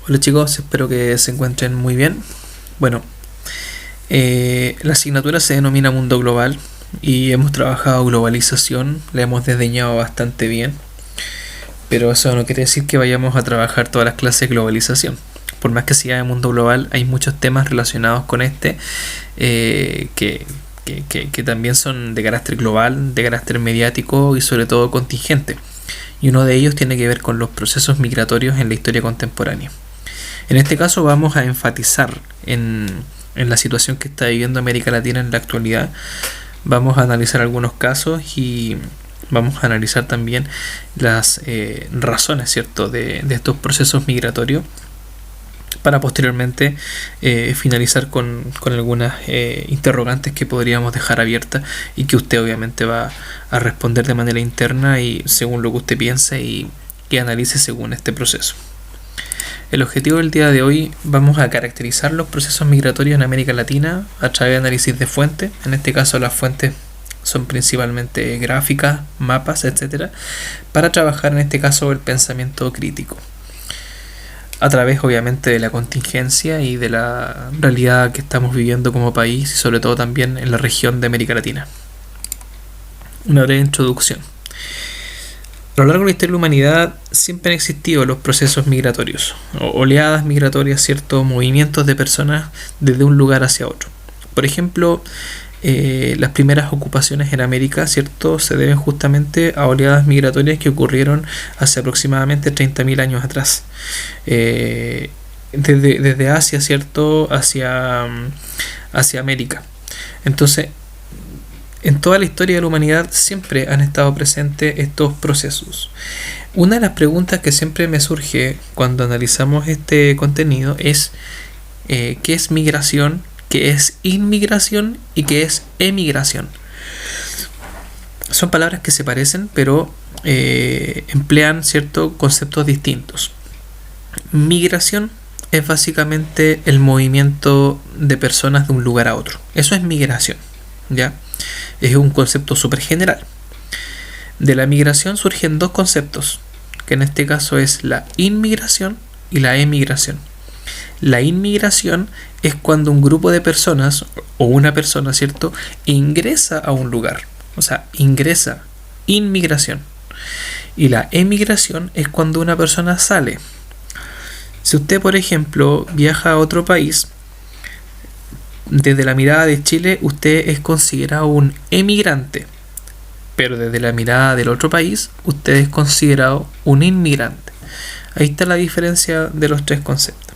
Hola chicos, espero que se encuentren muy bien. Bueno, la asignatura se denomina Mundo Global y hemos trabajado globalización, la hemos desdeñado bastante bien, pero eso no quiere decir que vayamos a trabajar todas las clases de globalización. Por más que sea de Mundo Global, hay muchos temas relacionados con que también son de carácter global, de carácter mediático y sobre todo contingente. Y uno de ellos tiene que ver con los procesos migratorios en la historia contemporánea. En este caso vamos a enfatizar en la situación que está viviendo América Latina en la actualidad. Vamos a analizar algunos casos y vamos a analizar también las razones, ¿cierto?, de estos procesos migratorios, para posteriormente finalizar con algunas interrogantes que podríamos dejar abiertas y que usted obviamente va a responder de manera interna y según lo que usted piense y que analice según este proceso. El objetivo del día de hoy, vamos a caracterizar los procesos migratorios en América Latina a través de análisis de fuentes. En este caso las fuentes son principalmente gráficas, mapas, etcétera, para trabajar en este caso el pensamiento crítico. A través obviamente de la contingencia y de la realidad que estamos viviendo como país y sobre todo también en la región de América Latina. Una breve introducción. A lo largo de la historia de la humanidad siempre han existido los procesos migratorios, oleadas migratorias, ciertos movimientos de personas desde un lugar hacia otro. Por ejemplo, las primeras ocupaciones en América, ¿cierto?, se deben justamente a oleadas migratorias que ocurrieron hace aproximadamente 30.000 años atrás. Desde Asia, ¿cierto?, hacia América. Entonces, en toda la historia de la humanidad siempre han estado presentes estos procesos. Una de las preguntas que siempre me surge cuando analizamos este contenido es ¿qué es migración? ¿Qué es inmigración? ¿Y qué es emigración? Son palabras que se parecen, pero emplean ciertos conceptos distintos. Migración es básicamente el movimiento de personas de un lugar a otro. Eso es migración, ¿ya? Es un concepto súper general. De la migración surgen dos conceptos, que en este caso es la inmigración y la emigración. La inmigración es cuando un grupo de personas o una persona, ¿cierto?, ingresa a un lugar. O sea, ingresa, inmigración. Y la emigración es cuando una persona sale. Si usted, por ejemplo, viaja a otro país, desde la mirada de Chile, usted es considerado un emigrante. Pero desde la mirada del otro país, usted es considerado un inmigrante. Ahí está la diferencia de los tres conceptos.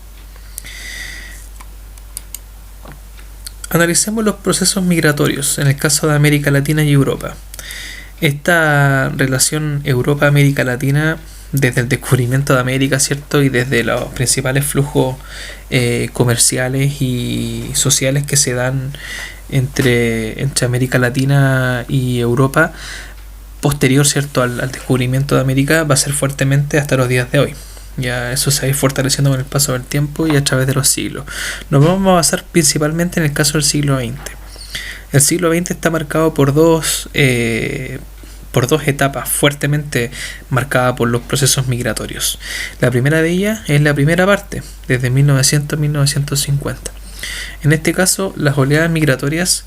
Analicemos los procesos migratorios en el caso de América Latina y Europa. Esta relación Europa-América Latina, desde el descubrimiento de América, ¿cierto?, y desde los principales flujos comerciales y sociales que se dan entre América Latina y Europa, posterior, ¿cierto?, al descubrimiento de América, va a ser fuertemente hasta los días de hoy. Ya eso se va a ir fortaleciendo con el paso del tiempo y a través de los siglos. Nos vamos a basar principalmente en el caso del siglo XX. El siglo XX está marcado por dos etapas fuertemente marcadas por los procesos migratorios. La primera de ellas es la primera parte, desde 1900 a 1950. En este caso, las oleadas migratorias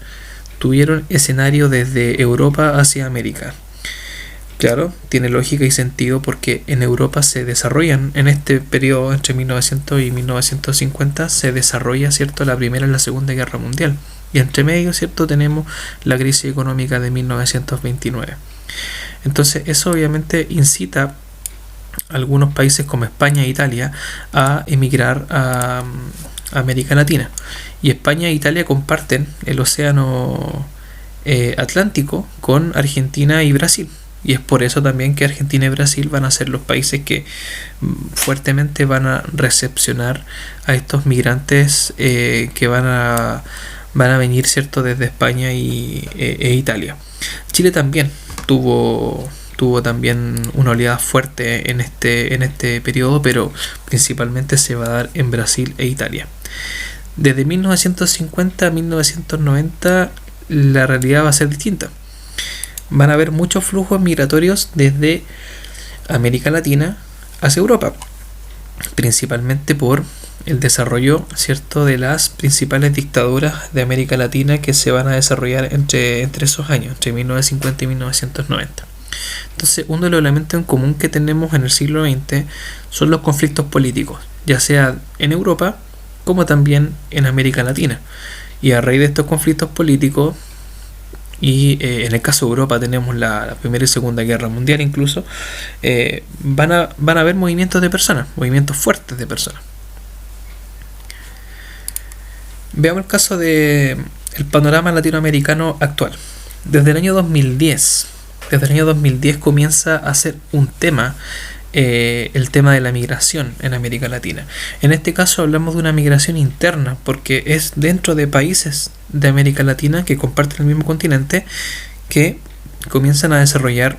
tuvieron escenario desde Europa hacia América. Claro, tiene lógica y sentido porque en Europa se desarrollan, en este periodo entre 1900 y 1950, se desarrolla, ¿cierto?, la Primera y la Segunda Guerra Mundial. Y entre medio, ¿cierto?, tenemos la crisis económica de 1929. Entonces, eso obviamente incita a algunos países como España e Italia a emigrar a América Latina. Y España e Italia comparten el océano Atlántico con Argentina y Brasil. Y es por eso también que Argentina y Brasil van a ser los países que fuertemente van a recepcionar a estos migrantes que van a venir, ¿cierto?, desde España e Italia. Chile también tuvo también una oleada fuerte en este periodo, pero principalmente se va a dar en Brasil e Italia. Desde 1950 a 1990 la realidad va a ser distinta. Van a haber muchos flujos migratorios desde América Latina hacia Europa. principalmente por el desarrollo, ¿cierto?, de las principales dictaduras de América Latina que se van a desarrollar entre esos años, entre 1950 y 1990. Entonces, uno de los elementos en común que tenemos en el siglo XX son los conflictos políticos, ya sea en Europa como también en América Latina. Y a raíz de estos conflictos políticos, y en el caso de Europa tenemos la Primera y Segunda Guerra Mundial incluso, van a haber movimientos de personas, movimientos fuertes de personas. Veamos el caso de el panorama latinoamericano actual. Desde el año 2010 comienza a ser un tema el tema de la migración en América Latina. En este caso hablamos de una migración interna, porque es dentro de países de América Latina que comparten el mismo continente que comienzan a desarrollar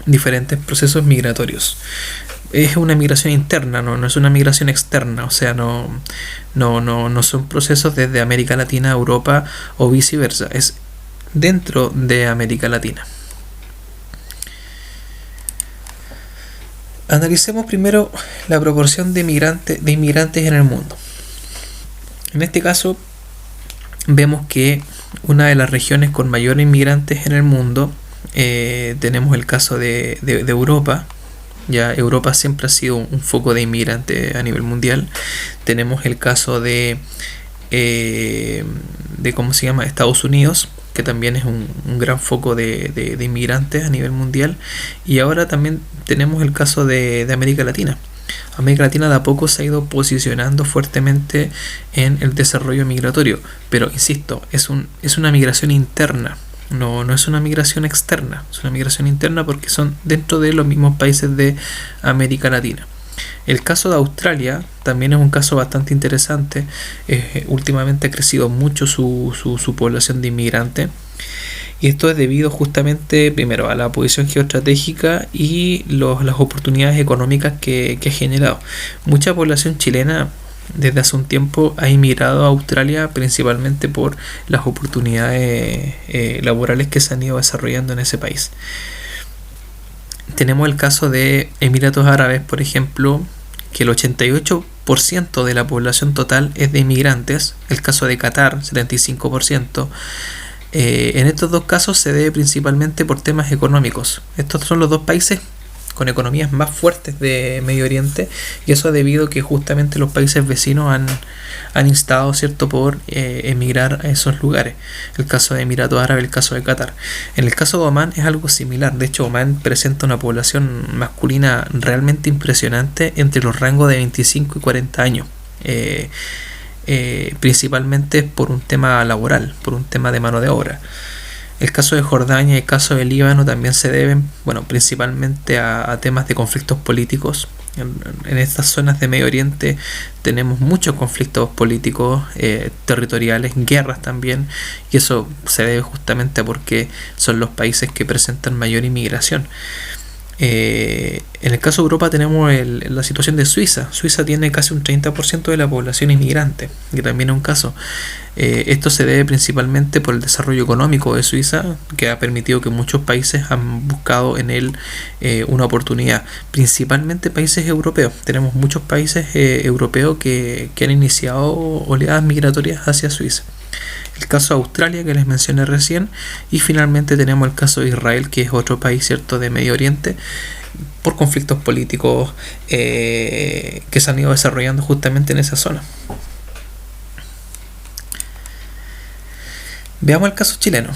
diferentes procesos migratorios. Es una migración interna, no es una migración externa, o sea, no son procesos desde América Latina a Europa o viceversa, es dentro de América Latina. Analicemos primero la proporción de inmigrantes en el mundo. En este caso, vemos que una de las regiones con mayores inmigrantes en el mundo, tenemos el caso de Europa. Ya Europa siempre ha sido un foco de inmigrantes a nivel mundial. Tenemos el caso de ¿cómo se llama? Estados Unidos, que también es un gran foco de inmigrantes a nivel mundial. Y ahora también tenemos el caso de América Latina. América Latina de a poco se ha ido posicionando fuertemente en el desarrollo migratorio, pero insisto, es una migración interna, no es una migración externa, es una migración interna porque son dentro de los mismos países de América Latina. El caso de Australia también es un caso bastante interesante. Últimamente ha crecido mucho su población de inmigrantes, y esto es debido justamente primero a la posición geoestratégica y las oportunidades económicas que ha generado. Mucha población chilena desde hace un tiempo ha inmigrado a Australia principalmente por las oportunidades laborales que se han ido desarrollando en ese país. Tenemos el caso de Emiratos Árabes, por ejemplo, que el 88% de la población total es de inmigrantes. El caso de Qatar, 75%. En estos dos casos se debe principalmente por temas económicos. Estos son los dos países con economías más fuertes de Medio Oriente, y eso debido a que justamente los países vecinos han instado, ¿cierto?, por emigrar a esos lugares. El caso de Emiratos Árabes, el caso de Qatar. En el caso de Omán es algo similar. De hecho, Omán presenta una población masculina realmente impresionante entre los rangos de 25 y 40 años. Principalmente por un tema laboral, por un tema de mano de obra. El caso de Jordania y el caso de Líbano también se deben, principalmente a temas de conflictos políticos. En estas zonas de Medio Oriente tenemos muchos conflictos políticos, territoriales, guerras también, y eso se debe justamente a porque son los países que presentan mayor inmigración. En el caso de Europa tenemos la situación de Suiza. Suiza tiene casi un 30% de la población inmigrante, que también es un caso. Esto se debe principalmente por el desarrollo económico de Suiza, que ha permitido que muchos países han buscado en él una oportunidad, principalmente países europeos. Tenemos muchos países europeos que han iniciado oleadas migratorias hacia Suiza. El caso de Australia, que les mencioné recién, y finalmente tenemos el caso de Israel, que es otro país, ¿cierto?, de Medio Oriente, por conflictos políticos que se han ido desarrollando justamente en esa zona. Veamos el caso chileno.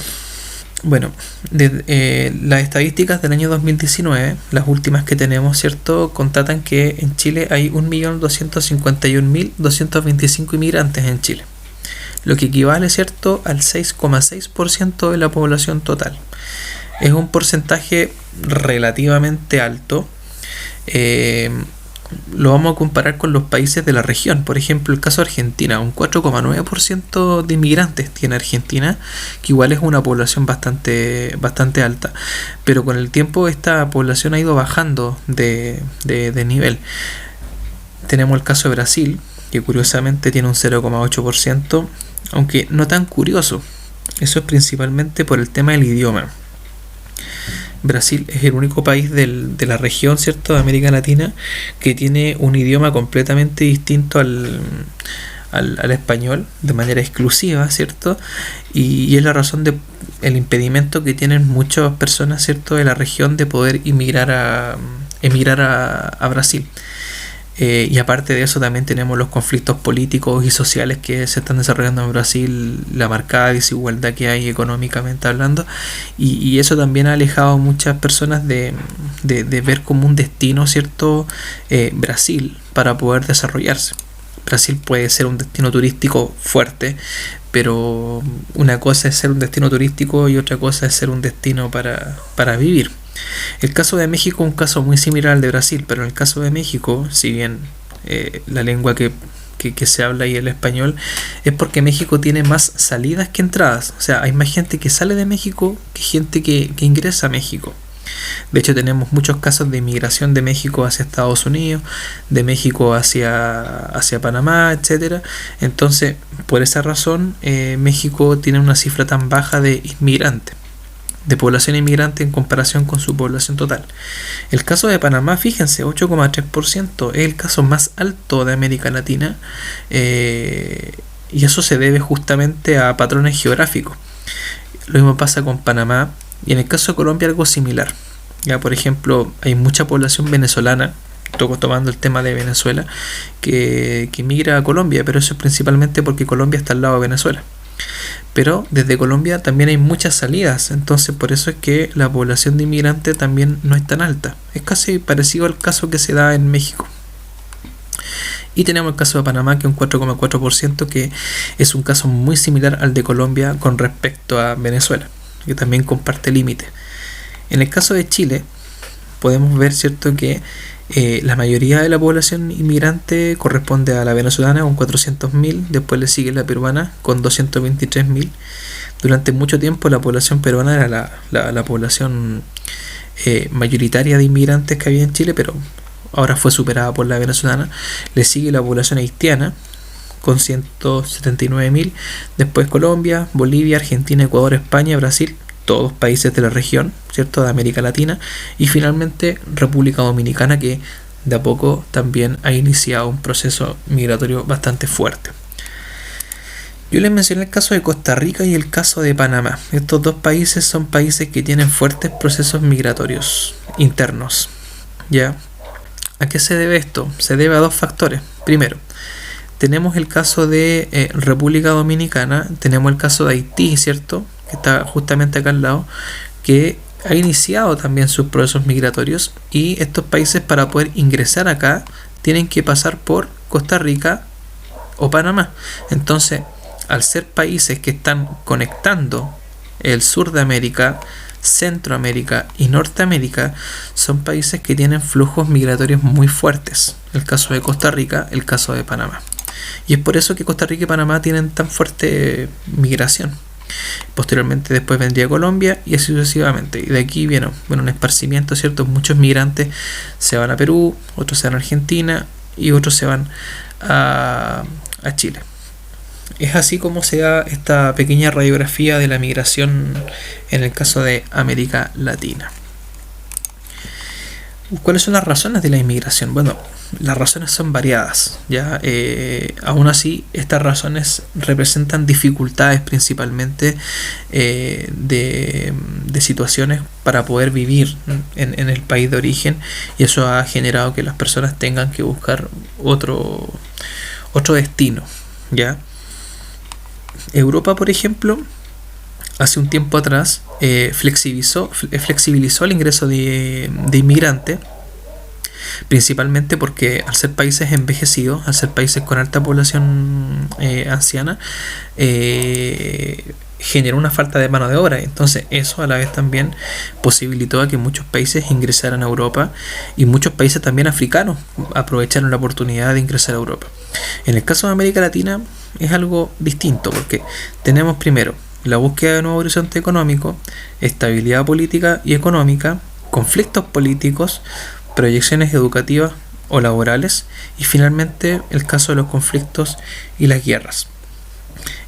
Bueno, las estadísticas del año 2019, las últimas que tenemos, ¿cierto?, constatan que en Chile hay 1.251.225 inmigrantes en Chile, lo que equivale, ¿cierto?, al 6,6% de la población total. Es un porcentaje relativamente alto. Lo vamos a comparar con los países de la región. Por ejemplo, el caso de Argentina, un 4,9% de inmigrantes tiene Argentina, que igual es una población bastante alta, pero con el tiempo esta población ha ido bajando de nivel. Tenemos el caso de Brasil, que curiosamente tiene un 0,8%, aunque no tan curioso. Eso es principalmente por el tema del idioma. Brasil es el único país de la región, ¿cierto?, de América Latina, que tiene un idioma completamente distinto al español, de manera exclusiva, ¿cierto? Y es la razón de el impedimento que tienen muchas personas, ¿cierto?, de la región de poder emigrar a Brasil. Y aparte de eso también tenemos los conflictos políticos y sociales que se están desarrollando en Brasil, la marcada desigualdad que hay económicamente hablando, y eso también ha alejado a muchas personas de ver como un destino, ¿cierto?, Brasil, para poder desarrollarse. Brasil puede ser un destino turístico fuerte, pero una cosa es ser un destino turístico y otra cosa es ser un destino para vivir. El caso de México es un caso muy similar al de Brasil, pero en el caso de México, si bien la lengua que se habla ahí el español, es porque México tiene más salidas que entradas. O sea, hay más gente que sale de México que gente que ingresa a México. De hecho, tenemos muchos casos de inmigración de México hacia Estados Unidos, de México hacia Panamá, etcétera. Entonces, por esa razón, México tiene una cifra tan baja de inmigrantes, de población inmigrante en comparación con su población total. El caso de Panamá, fíjense, 8,3%, es el caso más alto de América Latina, y eso se debe justamente a patrones geográficos. Lo mismo pasa con Panamá, y en el caso de Colombia algo similar. Ya, por ejemplo, hay mucha población venezolana, tomando el tema de Venezuela, que migra a Colombia, pero eso es principalmente porque Colombia está al lado de Venezuela. Pero desde Colombia también hay muchas salidas, entonces por eso es que la población de inmigrantes también no es tan alta. Es casi parecido al caso que se da en México. Y tenemos el caso de Panamá, que es un 4,4%, que es un caso muy similar al de Colombia con respecto a Venezuela, que también comparte límite. En el caso de Chile, podemos ver, ¿cierto?, que la mayoría de la población inmigrante corresponde a la venezolana con 400.000, después le sigue la peruana con 223.000. Durante mucho tiempo la población peruana era la población mayoritaria de inmigrantes que había en Chile, pero ahora fue superada por la venezolana. Le sigue la población haitiana con 179.000, después Colombia, Bolivia, Argentina, Ecuador, España, Brasil, todos países de la región, ¿cierto?, de América Latina, y finalmente República Dominicana, que de a poco también ha iniciado un proceso migratorio bastante fuerte. Yo les mencioné el caso de Costa Rica y el caso de Panamá. Estos dos países son países que tienen fuertes procesos migratorios internos. ¿Ya? ¿A qué se debe esto? Se debe a dos factores. Primero, tenemos el caso de República Dominicana, tenemos el caso de Haití, ¿cierto?, que está justamente acá al lado, que ha iniciado también sus procesos migratorios, y estos países, para poder ingresar acá, tienen que pasar por Costa Rica o Panamá. Entonces, al ser países que están conectando el sur de América, Centroamérica y Norteamérica, son países que tienen flujos migratorios muy fuertes. El caso de Costa Rica, el caso de Panamá. Y es por eso que Costa Rica y Panamá tienen tan fuerte migración. Posteriormente después vendría Colombia y así sucesivamente. Y de aquí viene un esparcimiento, ¿cierto? Muchos migrantes se van a Perú, otros se van a Argentina y otros se van a Chile. Es así como se da esta pequeña radiografía de la migración en el caso de América Latina. ¿Cuáles son las razones de la inmigración? Bueno, las razones son variadas, ¿ya? Aún así, estas razones representan dificultades principalmente de situaciones para poder vivir en el país de origen, y eso ha generado que las personas tengan que buscar otro destino, ¿ya? Europa, por ejemplo, hace un tiempo atrás flexibilizó el ingreso de inmigrantes, principalmente porque al ser países envejecidos, al ser países con alta población anciana, generó una falta de mano de obra. Entonces eso a la vez también posibilitó a que muchos países ingresaran a Europa, y muchos países también africanos aprovecharon la oportunidad de ingresar a Europa. En el caso de América Latina es algo distinto, porque tenemos primero la búsqueda de nuevo horizonte económico, estabilidad política y económica, conflictos políticos, proyecciones educativas o laborales, y finalmente el caso de los conflictos y las guerras.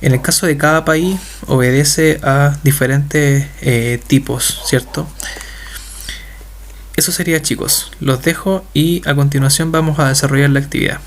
En el caso de cada país obedece a diferentes tipos, ¿cierto?, Eso sería, chicos. Los dejo y a continuación vamos a desarrollar la actividad.